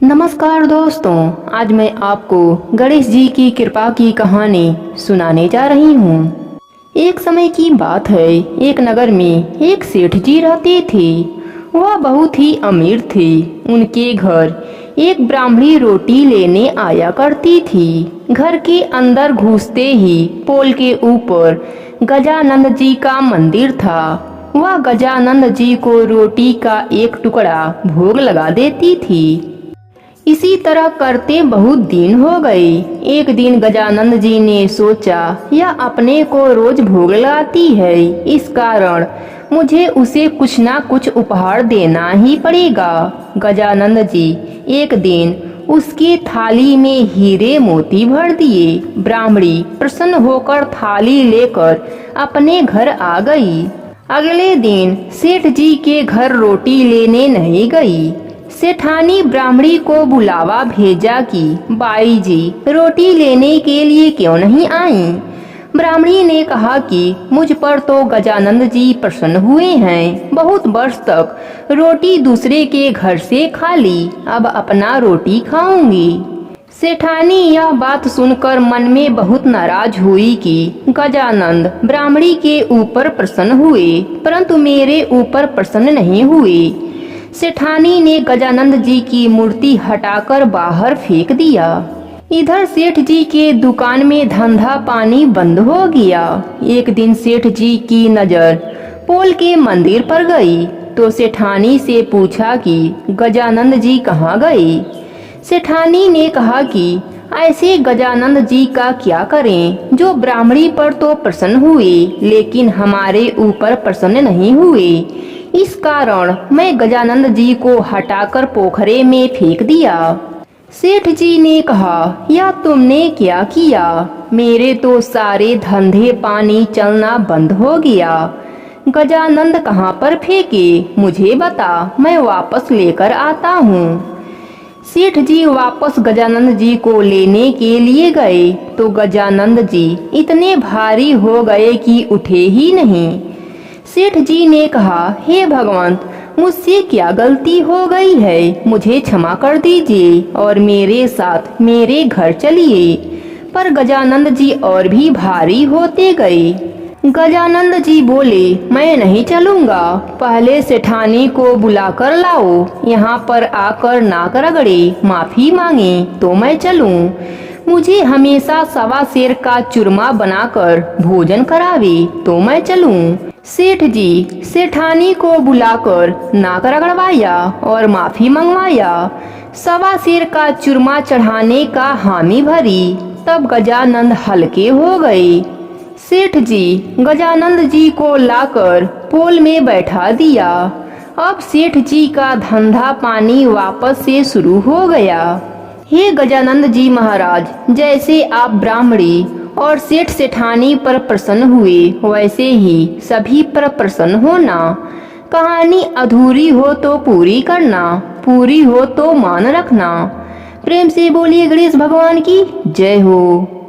नमस्कार दोस्तों, आज मैं आपको गणेश जी की कृपा की कहानी सुनाने जा रही हूँ। एक समय की बात है, एक नगर में एक सेठ जी रहते थे। वह बहुत ही अमीर थे। उनके घर एक ब्राह्मणी रोटी लेने आया करती थी। घर के अंदर घुसते ही पोल के ऊपर गजानंद जी का मंदिर था। वह गजानंद जी को रोटी का एक टुकड़ा भोग लगा देती थी। इसी तरह करते बहुत दिन हो गए। एक दिन गजानंद जी ने सोचा, यह अपने को रोज भोग लगाती है, इस कारण मुझे उसे कुछ ना कुछ उपहार देना ही पड़ेगा। गजानंद जी एक दिन उसकी थाली में हीरे मोती भर दिए। ब्राह्मणी प्रसन्न होकर थाली लेकर अपने घर आ गई। अगले दिन सेठ जी के घर रोटी लेने नहीं गई। सेठानी ब्राह्मणी को बुलावा भेजा कि बाई जी रोटी लेने के लिए क्यों नहीं आई। ब्राह्मणी ने कहा कि मुझ पर तो गजानंद जी प्रसन्न हुए हैं। बहुत वर्ष तक रोटी दूसरे के घर से खा ली, अब अपना रोटी खाऊंगी। सेठानी यह बात सुनकर मन में बहुत नाराज हुई कि गजानंद ब्राह्मणी के ऊपर प्रसन्न हुए, परंतु मेरे ऊपर प्रसन्न नहीं हुए। सेठानी ने गजानंद जी की मूर्ति हटाकर बाहर फेंक दिया। इधर सेठ जी के दुकान में धंधा पानी बंद हो गया। एक दिन सेठ जी की नजर पोल के मंदिर पर गई तो सेठानी से पूछा कि गजानंद जी कहाँ गए। सेठानी ने कहा कि ऐसे गजानंद जी का क्या करें, जो ब्राह्मणी पर तो प्रसन्न हुए लेकिन हमारे ऊपर प्रसन्न नहीं हुए। इस कारण मैं गजानंद जी को हटाकर पोखरे में फेंक दिया। सेठ जी ने कहा, यह तुमने क्या किया? मेरे तो सारे धंधे पानी चलना बंद हो गया। गजानंद कहाँ पर फेंके, मुझे बता, मैं वापस लेकर आता हूँ। सेठ जी वापस गजानंद जी को लेने के लिए गए तो गजानंद जी इतने भारी हो गए कि उठे ही नहीं। सेठ जी ने कहा, हे भगवंत, मुझसे क्या गलती हो गई है, मुझे क्षमा कर दीजिए और मेरे साथ मेरे घर चलिए। पर गजानंद जी और भी भारी होते गए। गजानंद जी बोले, मैं नहीं चलूंगा, पहले सेठानी को बुलाकर लाओ, यहाँ पर आकर नाक रगड़े माफी मांगे तो मैं चलूं। मुझे हमेशा सवा शेर का चूरमा बनाकर भोजन करावे तो मैं चलूं। सेठ जी सेठानी को बुलाकर नाक रगड़वाया और माफी मंगवाया। सवा शेर का चूरमा चढ़ाने का हामी भरी, तब गजानंद हल्के हो गए। सेठ जी गजानंद जी को लाकर पोल में बैठा दिया। अब सेठ जी का धंधा पानी वापस से शुरू हो गया। हे गजानंद जी महाराज, जैसे आप ब्राह्मणी और सेठ सेठानी पर प्रसन्न हुए, वैसे ही सभी पर प्रसन्न होना। कहानी अधूरी हो तो पूरी करना, पूरी हो तो मान रखना। प्रेम से बोलिए गणेश भगवान की जय हो।